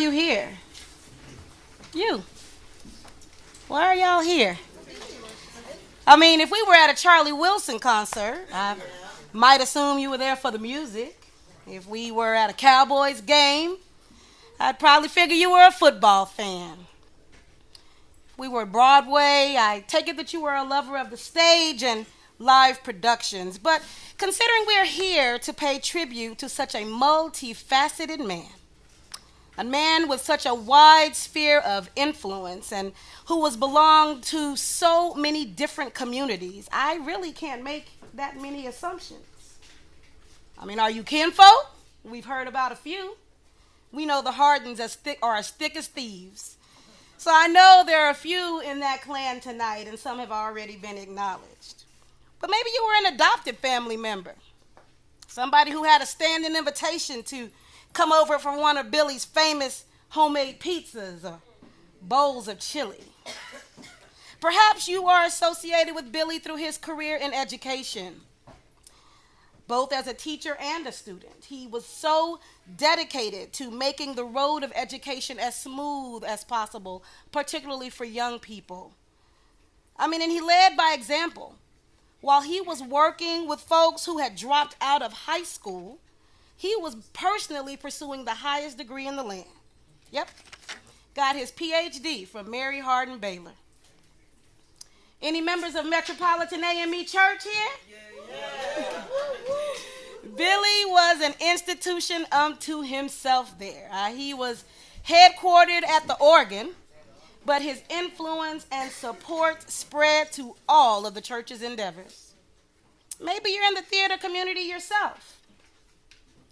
you here? You. Why are y'all here? I mean, if we were at a Charlie Wilson concert, I might assume you were there for the music. If we were at a Cowboys game, I'd probably figure you were a football fan. If we were at Broadway, I take it that you were a lover of the stage and live productions. But considering we're here to pay tribute to such a multifaceted man, a man with such a wide sphere of influence and who has belonged to so many different communities, I really can't make that many assumptions. I mean, are you kinfolk? We've heard about a few. We know the Hardens are as thick as thieves. So I know there are a few in that clan tonight, and some have already been acknowledged. But maybe you were an adopted family member, somebody who had a standing invitation to come over for one of Billy's famous homemade pizzas or bowls of chili. Perhaps you are associated with Billy through his career in education, both as a teacher and a student. He was so dedicated to making the road of education as smooth as possible, particularly for young people. I mean, and he led by example. While he was working with folks who had dropped out of high school, he was personally pursuing the highest degree in the land. Yep, got his PhD from Mary Harden Baylor. Any members of Metropolitan AME Church here? Yeah. Billy was an institution unto himself there. He was headquartered at the organ, but his influence and support spread to all of the church's endeavors. Maybe you're in the theater community yourself.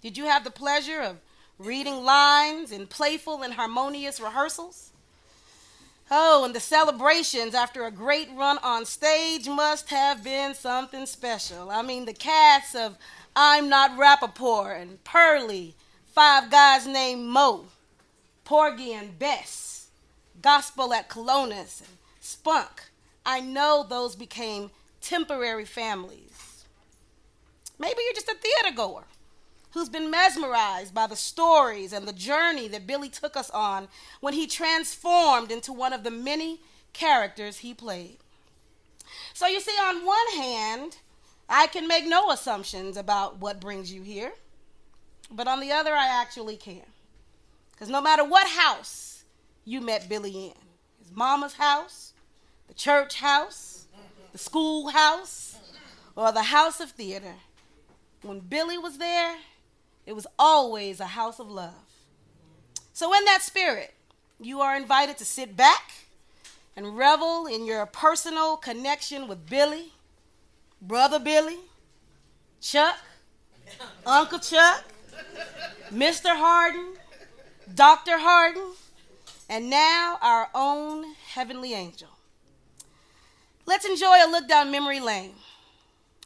Did you have the pleasure of reading lines in playful and harmonious rehearsals? Oh, and the celebrations after a great run on stage must have been something special. I mean, the casts of I'm Not Rappaport and Pearly, Five Guys Named Mo, Porgy and Bess, Gospel at Colonus, and Spunk. I know those became temporary families. Maybe you're just a theater goer who's been mesmerized by the stories and the journey that Billy took us on when he transformed into one of the many characters he played. So you see, on one hand, I can make no assumptions about what brings you here, but on the other, I actually can. Because no matter what house you met Billy in, his mama's house, the church house, the school house, or the house of theater, when Billy was there, it was always a house of love. So in that spirit, you are invited to sit back and revel in your personal connection with Billy, Brother Billy, Chuck, Uncle Chuck, Mr. Harden, Dr. Harden, and now our own heavenly angel. Let's enjoy a look down memory lane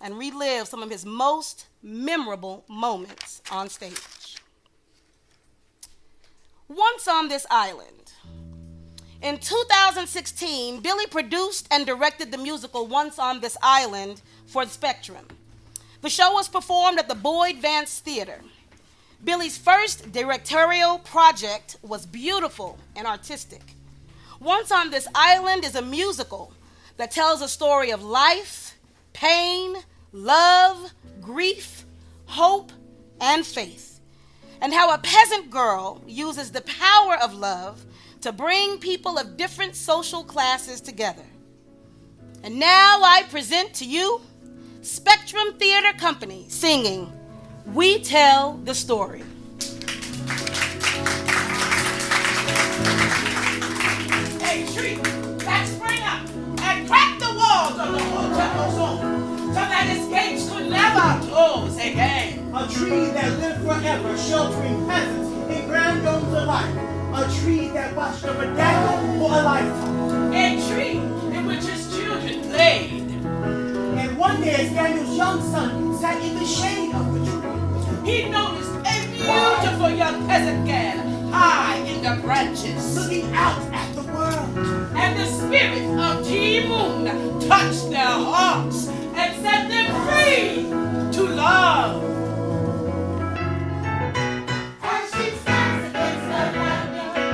and relive some of his most memorable moments on stage. Once on This Island. In 2016, Billy produced and directed the musical Once on This Island for Spectrum. The show was performed at the Boyd Vance Theater. Billy's first directorial project was beautiful and artistic. Once on This Island is a musical that tells a story of life, pain, love, grief, hope, and faith, and how a peasant girl uses the power of love to bring people of different social classes together. And now I present to you Spectrum Theater Company singing We Tell the Story. Hey, tree, let's spring up and crack the walls of the hotel zone so that its gates could never close again. A tree that lived forever, sheltering peasants in grand domes of life. A tree that watched over Daniel for a lifetime. A tree in which his children played. And one day, as Daniel's young son sat in the shade of the tree, He noticed a beautiful young peasant girl high in the branches. looking out at the world. And the spirit of G-Moon touched their hearts and set them free to love. As she stands against the light,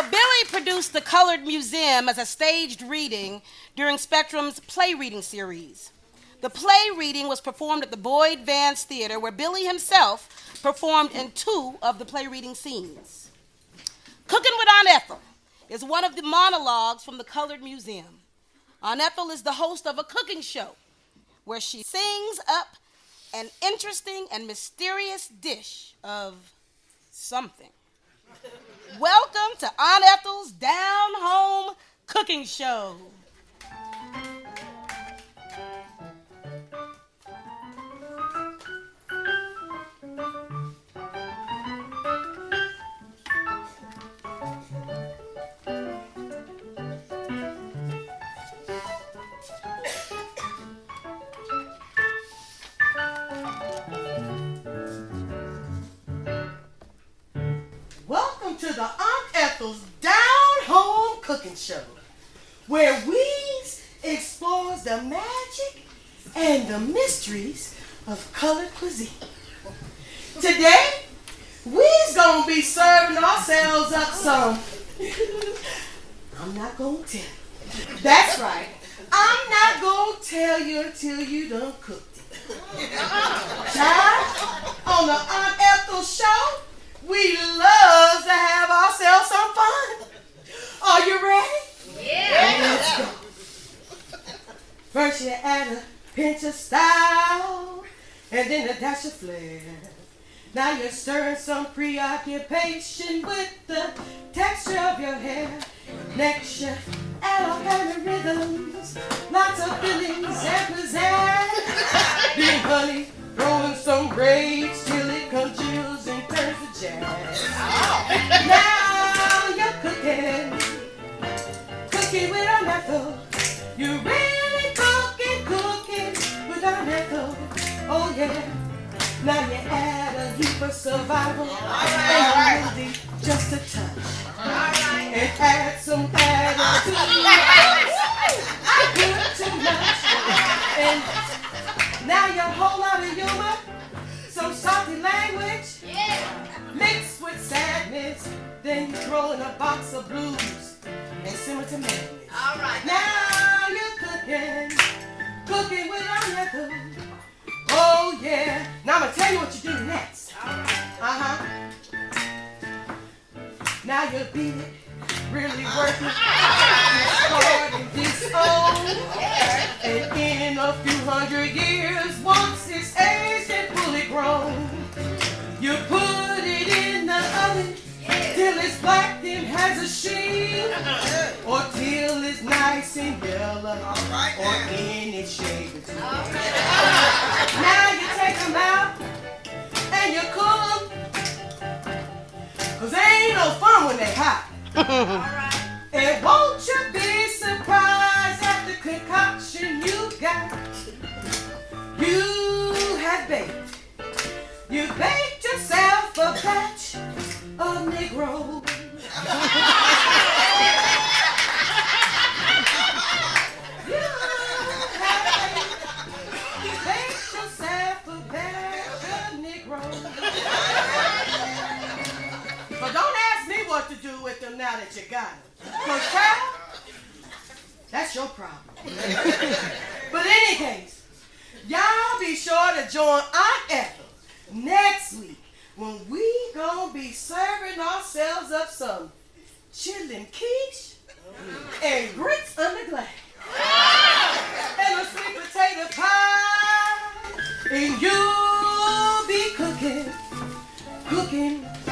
Billy produced the Colored Museum as a staged reading during Spectrum's play reading series. The play reading was performed at the Boyd Vance Theater, where Billy himself performed in 2 of the play reading scenes. Cooking with Aunt Ethel is one of the monologues from the Colored Museum. Aunt Ethel is the host of a cooking show where she sings up an interesting and mysterious dish of something. Welcome to Aunt Ethel's Down Home Cooking Show. Welcome to the Aunt Ethel's Down Home Cooking Show, where Weez explores the magic and the mysteries of colored cuisine. Today, We's gonna be serving ourselves up some. I'm not gonna tell you. That's right. I'm not gonna tell you until you done cooked it. Child, on the Aunt Ethel show, we love to have ourselves some fun. Are you ready? Yeah. Let's go. First you add a pinch of style, and then a dash of flair. Now you're stirring some preoccupation with the texture of your hair. Next you add all kind of rhythms, lots of feelings and pizzazz. Then honey, throwing some rage till it congeals and turns to jazz. Now you're cooking with Aunt Ethel. You're really cooking with Aunt Ethel. Oh yeah. Now you add a heap of survival and a melody, just a touch. And add some attitude. I put too much. And now your whole lot of humor, some salty language, mixed with sadness. Then you throw in a box of blues and simmer to madness. All right. Now you're cooking with Aunt Ethel. Oh yeah. Now I'm gonna tell you what you do next. Now you beat it, really working hard and this old. And in a few hundred years, once it's aged and fully grown, you put it in the oven till it's black and has a sheen, or till it's nice and yellow, or in its shade. Now you take them out and you cool them, 'cause they ain't no fun when they hot. And won't you be surprised at the concoction you got? You have baked. You baked yourself a batch of Negro. But don't ask me what to do with them now that you got them. 'Cause child, that's your problem. But in any case, y'all be sure to join Aunt Ethel next week when we gonna be serving ourselves up some chillin' quiche and grits under glass and a sweet potato pie, and you'll be cooking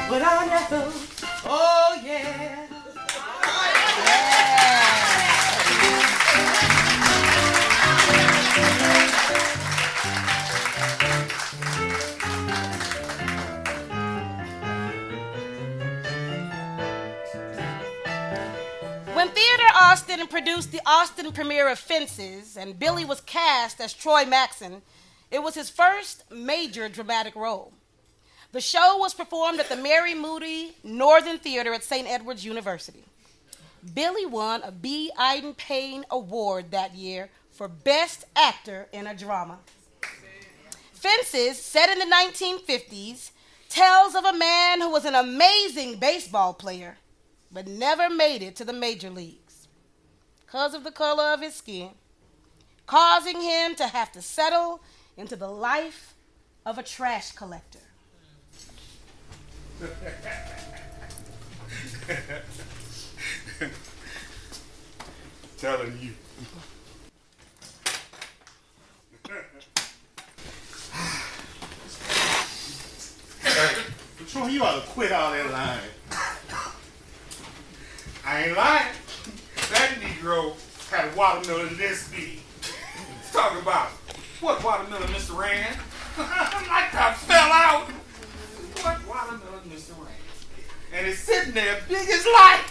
with Aunt Ethel. Oh yeah. When Theater Austin produced the Austin premiere of Fences, and Billy was cast as Troy Maxon, it was his first major dramatic role. The show was performed at the Mary Moody Northern Theater at St. Edward's University. Billy won a B. Iden Payne Award that year for Best Actor in a Drama. Fences, set in the 1950s, tells of a man who was an amazing baseball player, but never made it to the major leagues because of the color of his skin, causing him to have to settle into the life of a trash collector. Telling you. Troy, you ought to quit all that lying. I ain't lying. That Negro had a watermelon this big. Talking about what watermelon, Mr. Rand? Like I fell out. What watermelon, Mr. Rand? And it's sitting there big as life.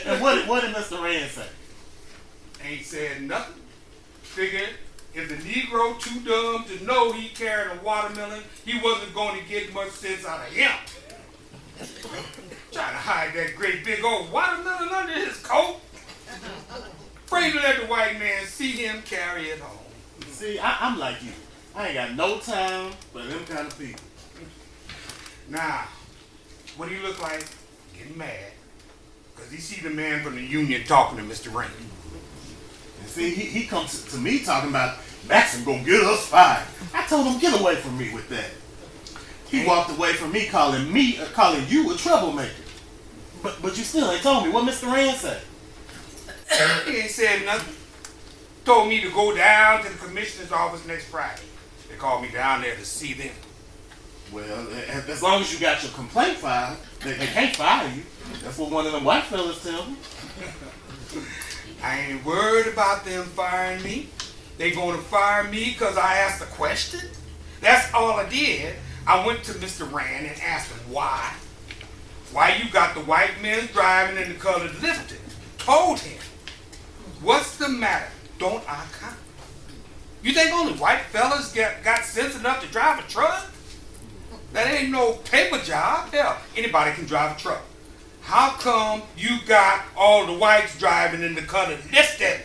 And what did Mr. Rand say? Ain't said nothing. Figured if the Negro too dumb to know he carried a watermelon, he wasn't going to get much sense out of him. Trying to hide that great big old watermelon under his coat. Afraid to let the white man see him carry it home. See, I'm like you. I ain't got no time for them kind of people. Now, what do you look like? Getting mad. Because he see the man from the union talking to Mr. Rand. And see, he comes to me talking about Maxim gonna get us fired. I told him, get away from me with that. He walked away from me calling you a troublemaker. But you still ain't told me what Mr. Rand said. He ain't said nothing. Told me to go down to the commissioner's office next Friday. They called me down there to see them. Well, as long as you got your complaint filed, they can't fire you. That's what one of them white fellas tell me. I ain't worried about them firing me. They gonna fire me because I asked a question? That's all I did. I went to Mr. Rand and asked him why. Why you got the white men driving and the colored lifting? Told him. What's the matter? Don't I count? You think only white fellas got sense enough to drive a truck? That ain't no paper job. Hell, anybody can drive a truck. How come you got all the whites driving in the colored lifting?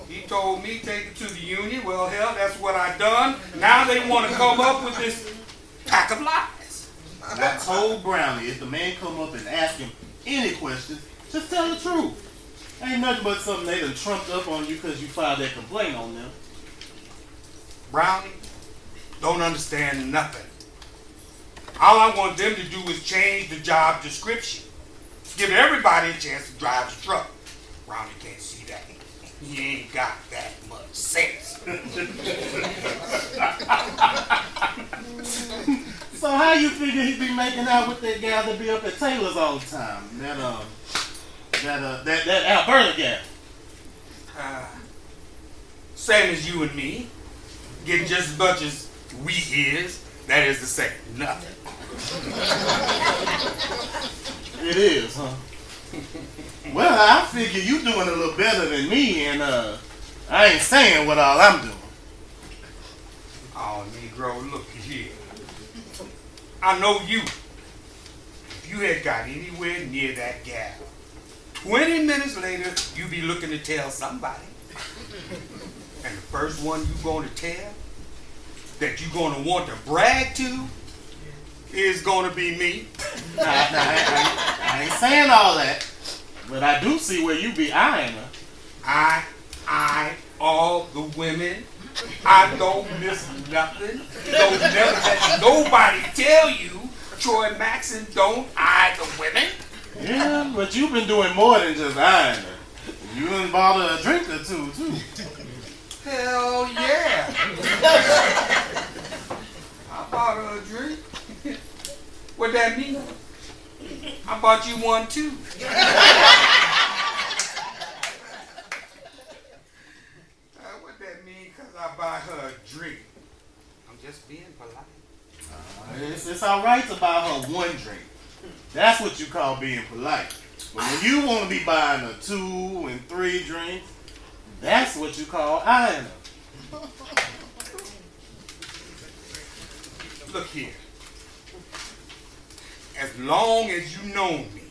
He told me take it to the union. Well, hell, that's what I done. Now they want to come up with this pack of lies. I told Brownie if the man come up and ask him any questions, just tell the truth. Ain't nothing but something they done trumped up on you because you filed that complaint on them. Brownie don't understand nothing. All I want them to do is change the job description. Give everybody a chance to drive the truck. Brownie can't see that. He ain't got that much sense. So how you figure he be making out with that gal that be up at Taylor's all the time? That Alberta gal. Same as you and me. Getting just as much as we is. That is to say, nothing. It is, huh? Well, I figure you doing a little better than me, and I ain't saying what all I'm doing. Oh, Negro, look here. I know you. If you had got anywhere near that gal, 20 minutes later, you be looking to tell somebody. And the first one you going to tell, that you going to want to brag to, is going to be me. I ain't saying all that, but I do see where you be eyeing her. I, all the women. I don't miss nothing. Don't never let nobody tell you Troy Maxon don't eye the women. Yeah, but you've been doing more than just eyeing her. You done bought her a drink or two, too. Hell yeah. I bought her a drink. What that mean? I bought you one too. What that mean? Cause I buy her a drink. I'm just being polite. It's all right to buy her one drink. That's what you call being polite. But when you want to be buying her 2 and 3 drinks, that's what you call eyeing her. Look here. As long as you known me,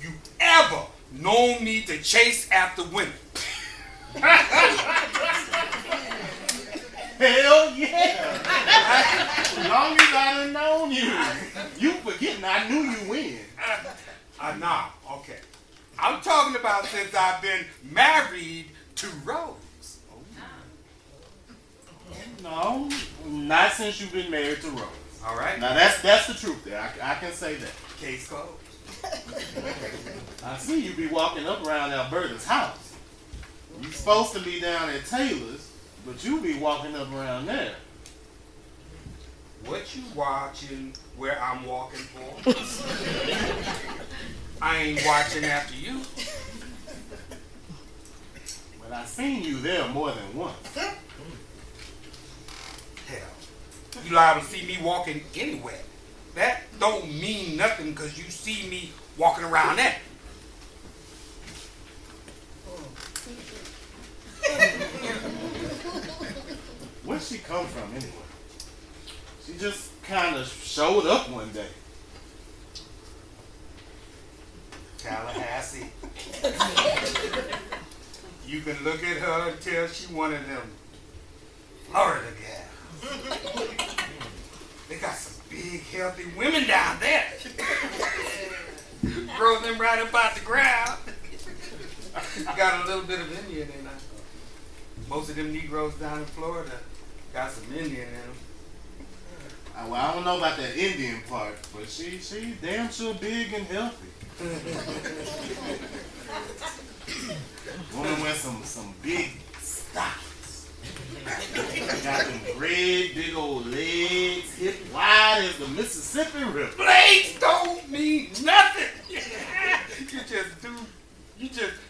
you ever known me to chase after women. Hell yeah! As long as I done known you, you forgetting I knew you when. No, okay. I'm talking about since I've been married to Rose. No, not since you've been married to Rose. All right. Now that's the truth there. I can say that. Case closed. I see you be walking up around Alberta's house. You supposed to be down at Taylor's, but you be walking up around there. What you watching where I'm walking for? I ain't watching after you. But I seen you there more than once. Hell, you liable to see me walking anywhere. That don't mean nothing because you see me walking around there. Where'd she come from anyway? She just kind of showed up one day. Tallahassee. You can look at her and tell she one of them Florida gals. They got some big, healthy women down there. Grow them right up out the ground. Got a little bit of Indian in them. Most of them Negroes down in Florida got some Indian in them. Well, I don't know about that Indian part, but she damn sure big and healthy. Woman wears some big stockings. Got them great big old legs, hip wide as the Mississippi River. Blades don't mean nothing.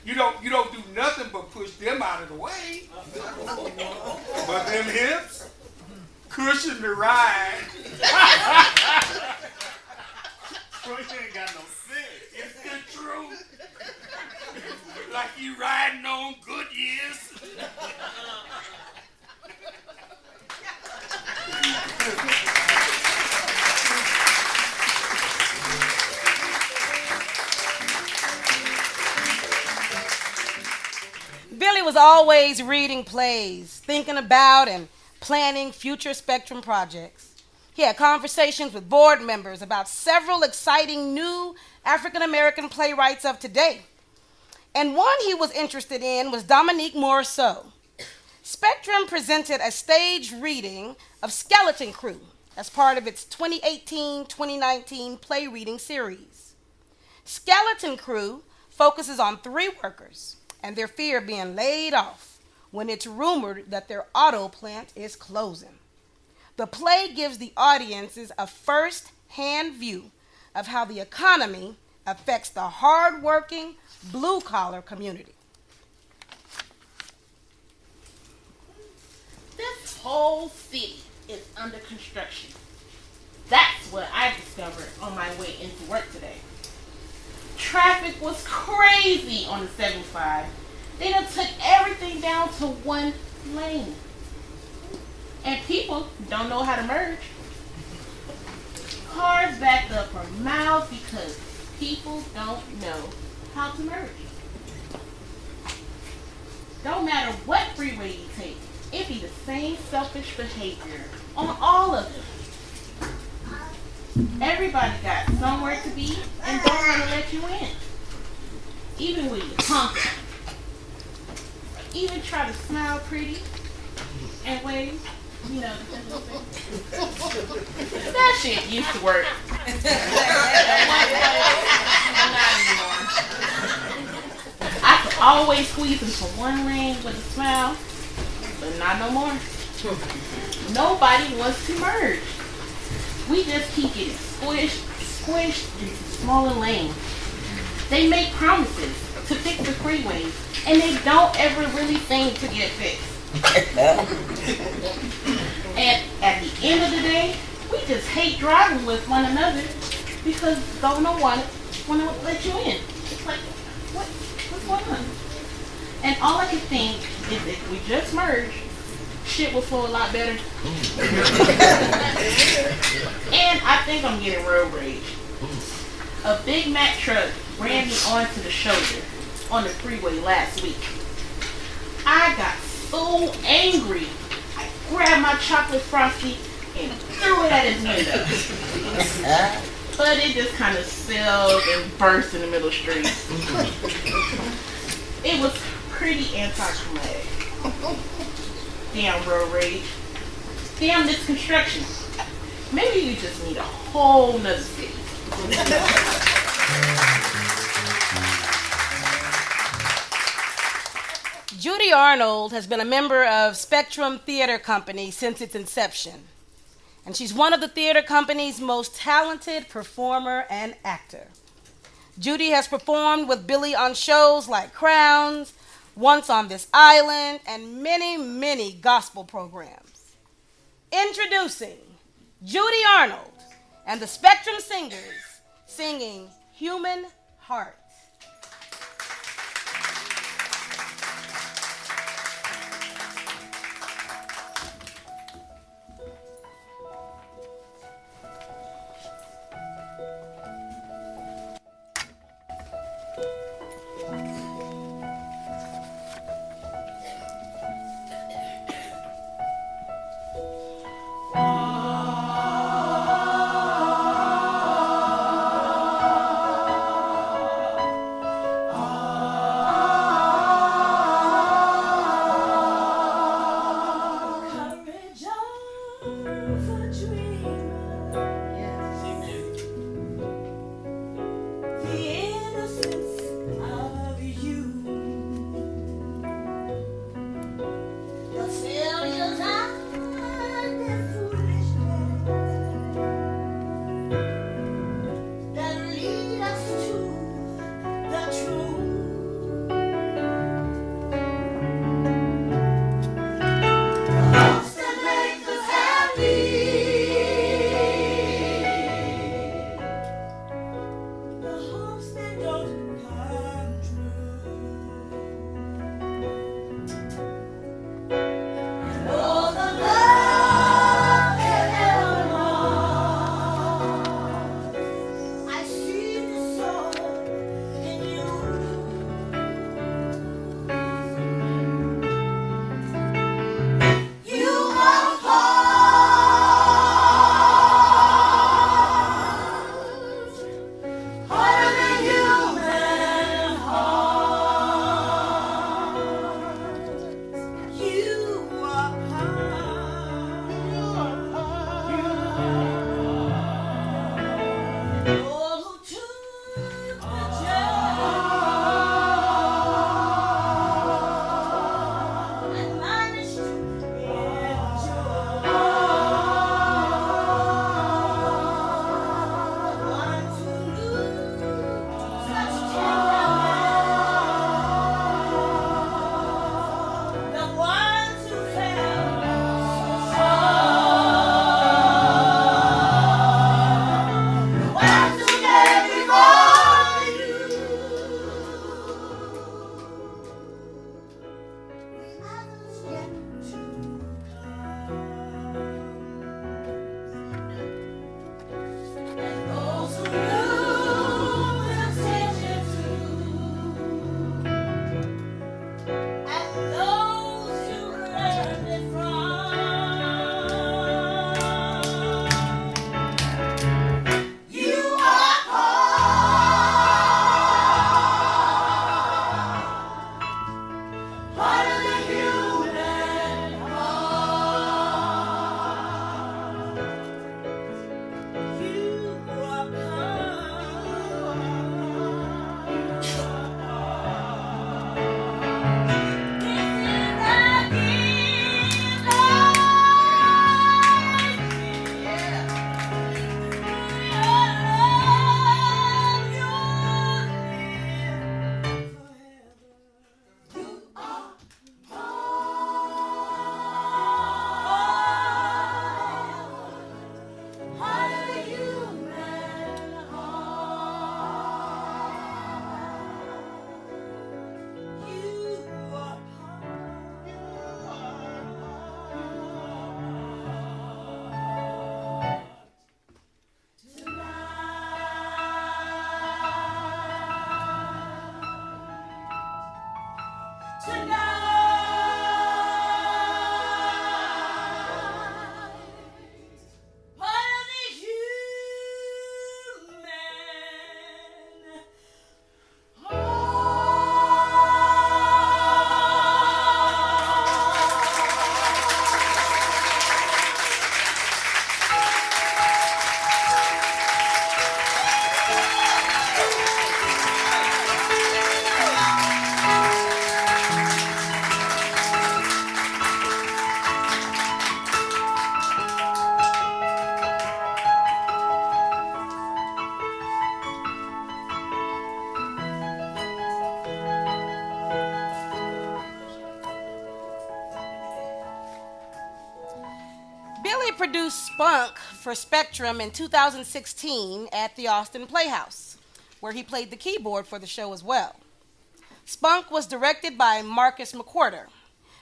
You don't do nothing but push them out of the way. But them hips cushion the ride. Bro, you ain't got no sense. It's the truth. Like you riding on good years. Billy was always reading plays, thinking about and planning future Spectrum projects. He had conversations with board members about several exciting new African American playwrights of today. And one he was interested in was Dominique Morisseau. Spectrum presented a staged reading of Skeleton Crew as part of its 2018-2019 play reading series. Skeleton Crew focuses on 3 workers and their fear of being laid off when it's rumored that their auto plant is closing. The play gives the audiences a first-hand view of how the economy affects the hard-working, blue-collar community. This whole city is under construction. That's what I discovered on my way into work today. Traffic was crazy on the 75. They done took everything down to one lane. And people don't know how to merge. Cars backed up for miles because people don't know how to merge. Don't matter what freeway you take, it be the same selfish behavior on all of them. Everybody got somewhere to be and don't want to let you in. Even when you honk, even try to smile pretty and wave. You know, that shit used to work. Not anymore. I could always squeeze into one lane with a smile, but not no more. Nobody wants to merge. We just keep getting squished into smaller lanes. They make promises to fix the freeways, and they don't ever really seem to get fixed. And at the end of the day, we just hate driving with one another because don't no one want to let you in. It's like, what's going on? And all I can think is if we just merge, shit will flow a lot better. And I think I'm getting road rage. A Big Mac truck ran me onto the shoulder on the freeway last week. I got so angry, I grabbed my chocolate frosty and threw it at his window. But it just kind of sailed and burst in the middle of the street. It was pretty anticlimactic. Damn road rage. Damn this construction. Maybe you just need a whole nother city. Judy Arnold has been a member of Spectrum Theater Company since its inception. And she's one of the theater company's most talented performer and actor. Judy has performed with Billy on shows like Crowns, Once on This Island, and many, many gospel programs. Introducing Judy Arnold and the Spectrum Singers singing Human Heart. introduced Spunk for Spectrum in 2016 at the Austin Playhouse, where he played the keyboard for the show as well. Spunk was directed by Marcus McWhorter.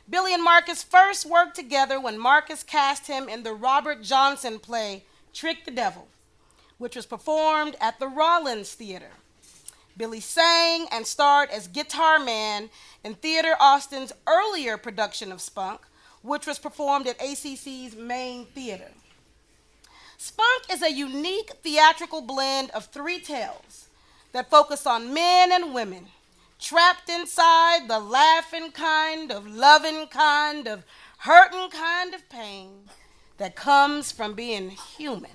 Billy and Marcus first worked together when Marcus cast him in the Robert Johnson play Trick the Devil, which was performed at the Rollins Theater. Billy sang and starred as Guitar Man in Theater Austin's earlier production of Spunk, which was performed at ACC's main theater. Spunk is a unique theatrical blend of three tales that focus on men and women trapped inside the laughing kind of loving kind of hurting kind of pain that comes from being human.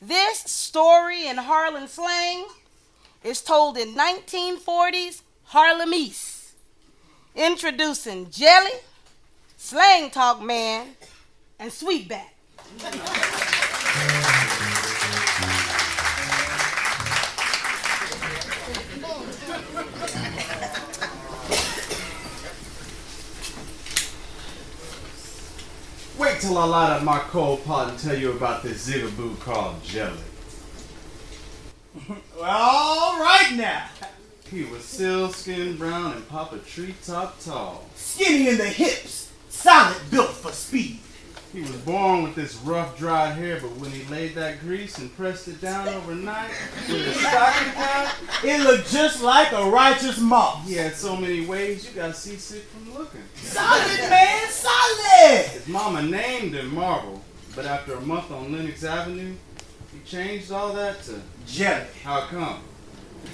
This story in Harlem slang is told in 1940s Harlemese, introducing Jelly, Slang Talk Man, and Sweetback. Wait till I light up my cold pot and tell you about this zigaboo called Jelly. Well, all right now. He was sealskin brown and Papa treetop tall. Skinny in the hips, solid built for speed. He was born with this rough, dried hair, but when he laid that grease and pressed it down overnight with a stocking cap, It looked just like a righteous moss. he had so many ways you got seasick from looking. Solid, man, solid. His mama named him Marble, but after a month on Lenox Avenue, he changed all that to Jelly. how come?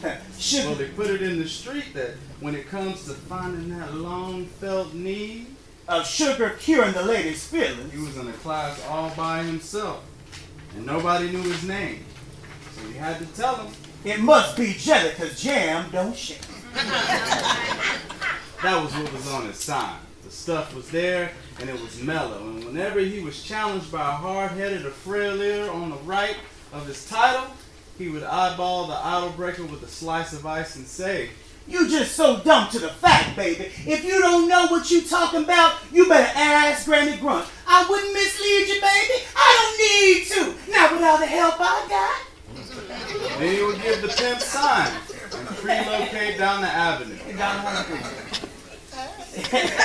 Well, Sugar. they put it in the street that when it comes to finding that long felt need, Of sugar curing the lady's feelings. he was in a class all by himself, and nobody knew his name. So you had to tell him. It must be jelly, cause jam don't shake. That was what was on his sign. The stuff was there, and it was mellow. And whenever he was challenged by a hard-headed or frail ear on the right of his title, he would eyeball the idol breaker with a slice of ice and say, You just so dumb to the fact, baby. If you don't know what you talking about, you better ask Granny Grunt. I wouldn't mislead you, baby. I don't need to. Not with all the help I got. then he would give the pimp sign and relocate down the avenue.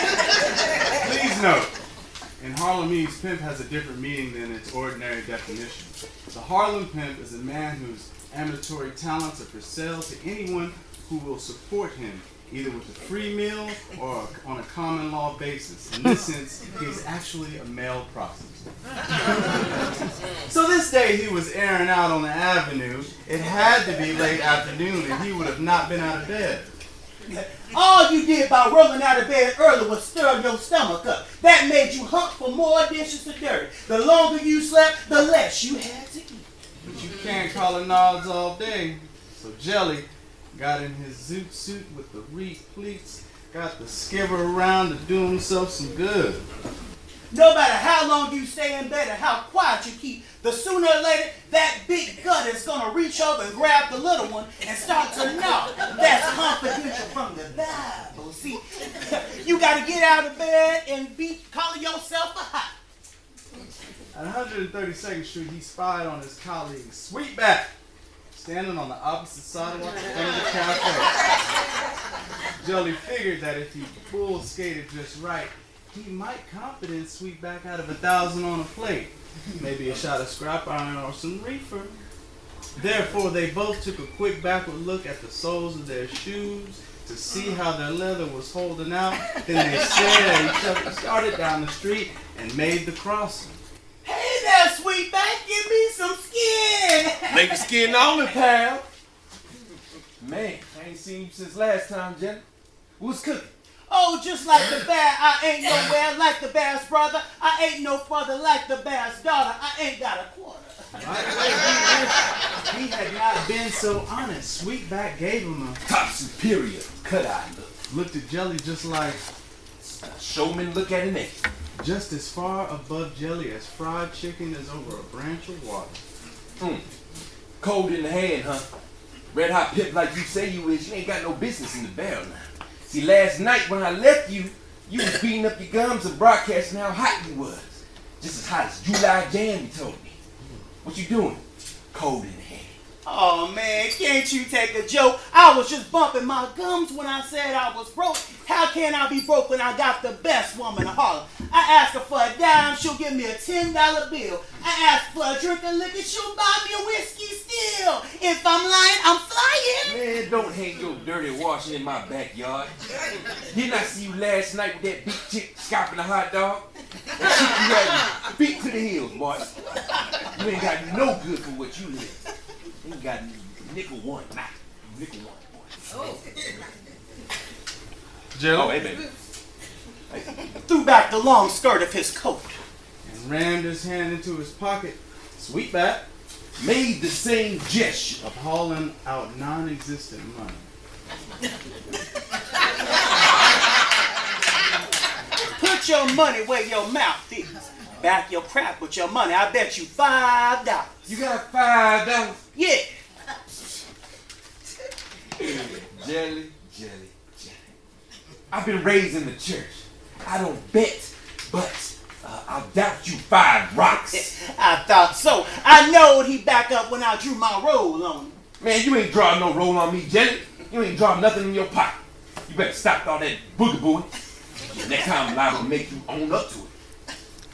Please note, in Harlemese, pimp has a different meaning than its ordinary definition. The Harlem pimp is a man whose amatory talents are for sale to anyone who will support him, either with a free meal or on a common law basis. In this sense, he is actually a male prostitute. So this day he was airing out on the avenue. It had to be late afternoon and he would have not been out of bed. All you did by rolling out of bed early was stir your stomach up. That made you hunt for more dishes to dirty. The longer you slept, the less you had to eat. But you can't call it nods all day. So Jelly got in his zoot suit with the reef pleats, got the skiver around to do himself some good. No matter how long you stay in bed or how quiet you keep, the sooner or later that big gut is gonna reach over and grab the little one and start to gnaw. That's confidential from the Bible. See, you gotta get out of bed and be calling yourself a hot. At 132nd Street, he spied on his colleague Sweetback, standing on the opposite sidewalk in front of the cafe. Jelly figured that if he bull skated just right, he might confidence Sweetback out of 1,000 on a plate. Maybe a shot of scrap iron or some reefer. Therefore, they both took a quick backward look at the soles of their shoes to see how their leather was holding out. Then they stared at each other, started down the street, and made the crossing. Hey there, Sweetback, give me some skin. Make the skin only, pal. Man, I ain't seen you since last time, Jenny. What's cooking? Oh, just like the bear, I ain't nowhere like the bear's brother. I ain't no brother like the bear's daughter. I ain't got a quarter. He had not been so honest. Sweetback gave him a Top superior cut-eye look. looked at Jelly just like, Show me look at it next. just as far above Jelly as fried chicken is over a branch of water. Cold in the hand, huh? Red hot pip like you say you is, you ain't got no business in the barrel now. See, last night when I left you, you was beating up your gums and broadcasting how hot you was. Just as hot as July jam, he told me. What you doing? Cold in the hand. Oh man, can't you take a joke? I was just bumping my gums when I said I was broke. How can I be broke when I got the best woman in Harlem? I ask her for a dime, she'll give me a $10 bill. I ask for a drink of liquor, she'll buy me a whiskey still. If I'm lying, I'm flying. Man, don't hang your dirty washing in my backyard. Didn't I see you last night with that big chick scopping a hot dog? That shit you had beat to the hills, boy. You ain't got no good for what you live. You ain't got nickel one, nah. Nickel one, boy. Jelly. Oh, hey, baby. Threw back the long skirt of his coat. And rammed his hand into his pocket. Sweetback Made the same gesture. of hauling out non-existent money. Put your money where your mouth is. Back your crap with your money. I bet you $5. You got $5? Yeah. Jelly. I've been raised in the church. I don't bet, but I'll doubt you 5 rocks. I thought so. I knowed he'd back up when I drew my roll on him. Man, you ain't drawing no roll on me, Jelly. You ain't drawing nothing in your pocket. You better stop all that boogabooing. Next time I'm liable to make you own up to it.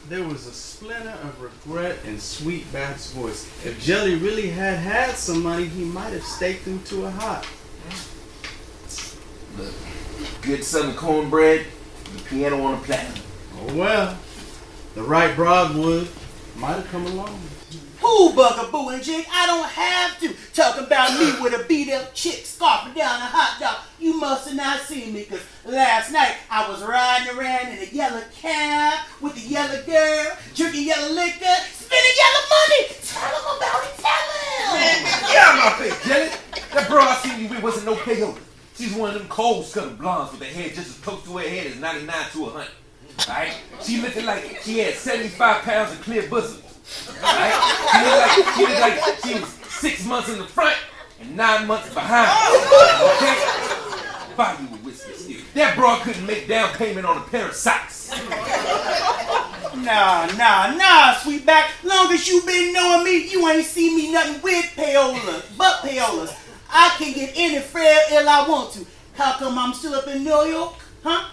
There was a splinter of regret in Sweetback's voice. If Jelly really had some money, he might have staked him to a hop. Look, good southern cornbread, the piano on a platter. Oh well, the right Broadwood might have come along. Who bugaboo and jig? I don't have to. Talk about me with a beat up chick scarfing down a hot dog. You must have not seen me, because last night I was riding around in a yellow cab with the yellow girl, drinking yellow liquor, spending yellow money. Tell him about it, tell him. Man, get out of my face, Jelly. That girl I seen you with wasn't no payola. She's one of them cold-scuttled blondes with a head just as close to her head as 99 to 100. Alright? She looking like she had 75 pounds of clear bosom. Alright? She looked like she was 6 months in the front and 9 months behind. Okay? Buy you a whiskey still. That broad couldn't make down payment on a pair of socks. Nah, Sweetback. Long as you been knowing me, you ain't seen me nothing with payolas, but payolas. I can get any fair ill I want to. How come I'm still up in New York? Huh?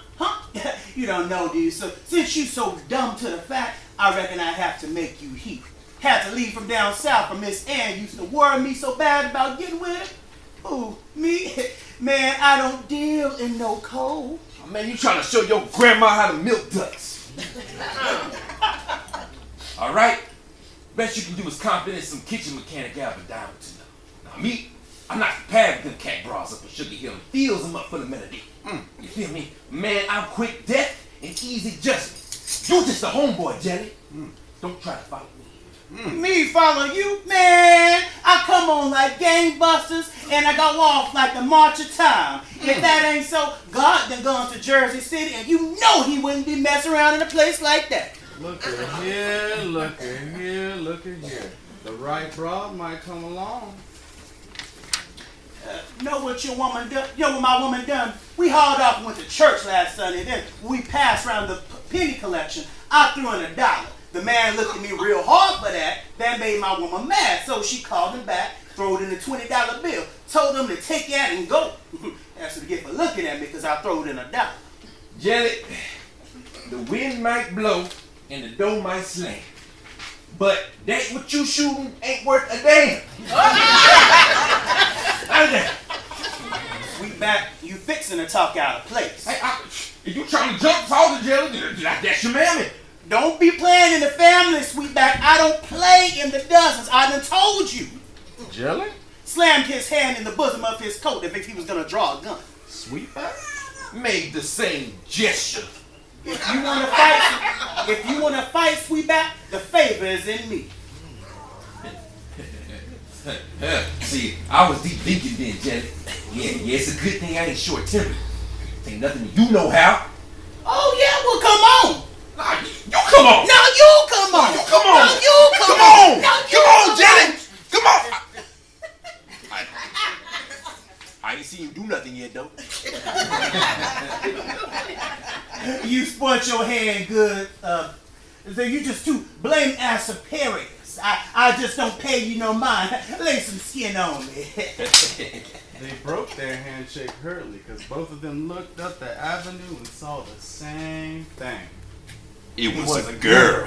You don't know, dude. So since you so dumb to the fact, I reckon I have to make you heat. Had to leave from down south for Miss Ann used to worry me so bad about getting with her. Ooh, me? Man, I don't deal in no cold. Oh, man, you trying to show your grandma how to milk ducks. Alright? Best you can do is confidence some kitchen mechanic out of a dime or two. Now me, I'm not prepared with them cat bras up a Sugar Hill and fills them up for the melody. You feel me? Man, I'm quick death and easy justice. You just a homeboy, Jelly. Don't try to follow me. Me follow you? Man, I come on like gangbusters and I go off like the March of Time. If that ain't so, God done gone to Jersey City and you know he wouldn't be messing around in a place like that. Look at here, look at here, look at here. The right broad might come along. Know what your woman done? Know what my woman done? We hauled off and went to church last Sunday. Then we passed around the penny collection. I threw in $1. The man looked at me real hard for that. That made my woman mad. So she called him back, threw it in a $20 bill. Told him to take that and go. That's what he get for looking at me because I threw it in $1. Jelly, the wind might blow and the door might slam. But that what you shooting ain't worth a damn. Sweetback, you fixing to talk out of place. Hey, if you trying to jump Salter, Jelly, that's your mammy. Don't be playing in the family, Sweetback. I don't play in the dozens. I done told you. Jelly? Slammed his hand in the bosom of his coat as if he was gonna draw a gun. Sweetback? Made the same gesture. If you wanna fight, Sweetback, the favor is in me. See, I was deep thinking then, Jelly. Yeah, it's a good thing I ain't short-tempered. Ain't nothing you know how. Oh yeah, well come on. Nah, you come on. No, you come on. You come on. No, you come Come on. No, you Come on, Jelly. Come on. I ain't seen you do nothing yet, though. You sport your hand good. So you just too blame ass superiors. I just don't pay you no mind. Lay some skin on me. They broke their handshake hurriedly because both of them looked up the avenue and saw the same thing. It was a girl.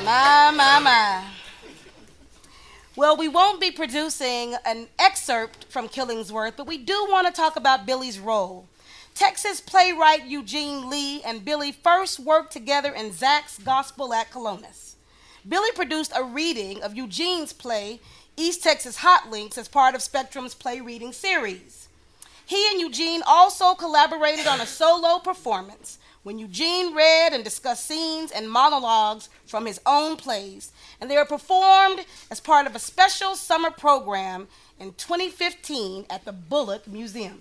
My. Well, we won't be producing an excerpt from Killingsworth, but we do want to talk about Billy's role. Texas playwright Eugene Lee and Billy first worked together in Zach's Gospel at Colonus. Billy produced a reading of Eugene's play, East Texas Hot Links, as part of Spectrum's play reading series. He and Eugene also collaborated on a solo performance when Eugene read and discussed scenes and monologues from his own plays, and they were performed as part of a special summer program in 2015 at the Bullock Museum.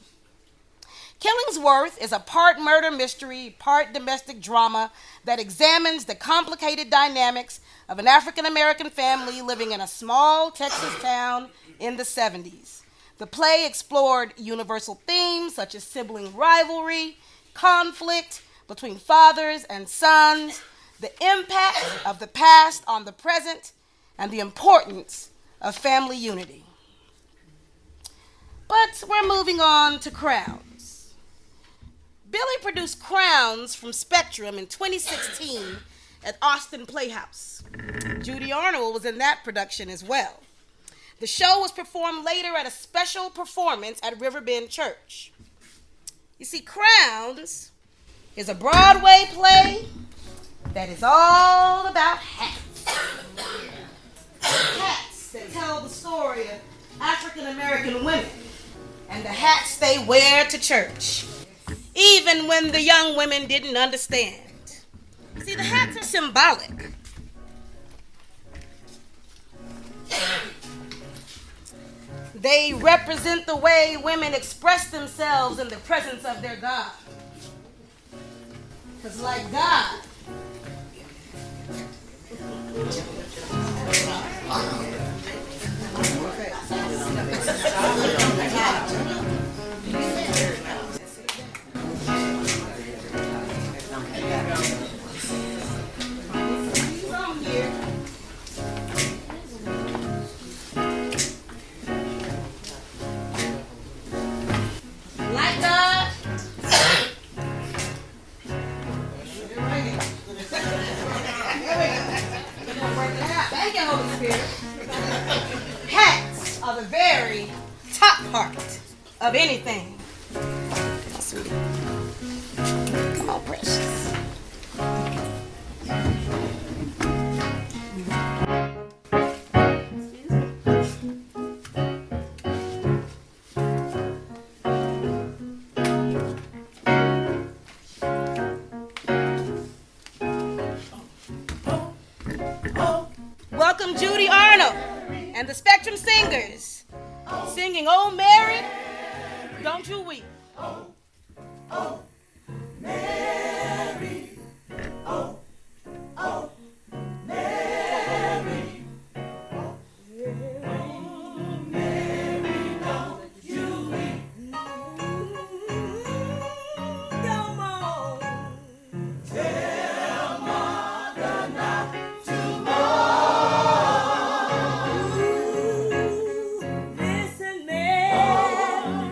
Killingsworth is a part murder mystery, part domestic drama that examines the complicated dynamics of an African-American family living in a small Texas town in the 70s. The play explored universal themes such as sibling rivalry, conflict between fathers and sons, the impact of the past on the present, and the importance of family unity. But we're moving on to Crowns. Billy produced Crowns from Spectrum in 2016 at Austin Playhouse. Judy Arnold was in that production as well. The show was performed later at a special performance at Riverbend Church. You see, Crowns is a Broadway play that is all about hats. Hats that tell the story of African American women and the hats they wear to church, even when the young women didn't understand. You see, the hats are symbolic. They represent the way women express themselves in the presence of their God. Because like God, hats are the very top part of anything. Oh, sweetie. Come on, precious. Welcome Judy Arnold and the Spectrum Singers singing "Oh Mary, Don't You Weep." Oh, oh, Mary, oh, oh, Mary, oh, Mary, don't you weep. Come on, tell mother not to mourn. Listen, Mary,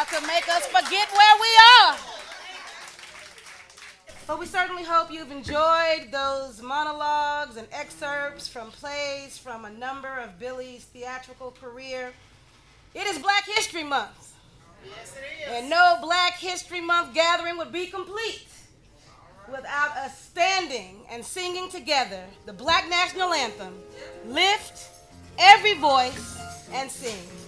about to make us forget where we are. But we certainly hope you've enjoyed those monologues and excerpts from plays from a number of Billy's theatrical career. It is Black History Month. Yes, it is. And no Black History Month gathering would be complete without us standing and singing together the Black National Anthem, Lift Every Voice and Sing.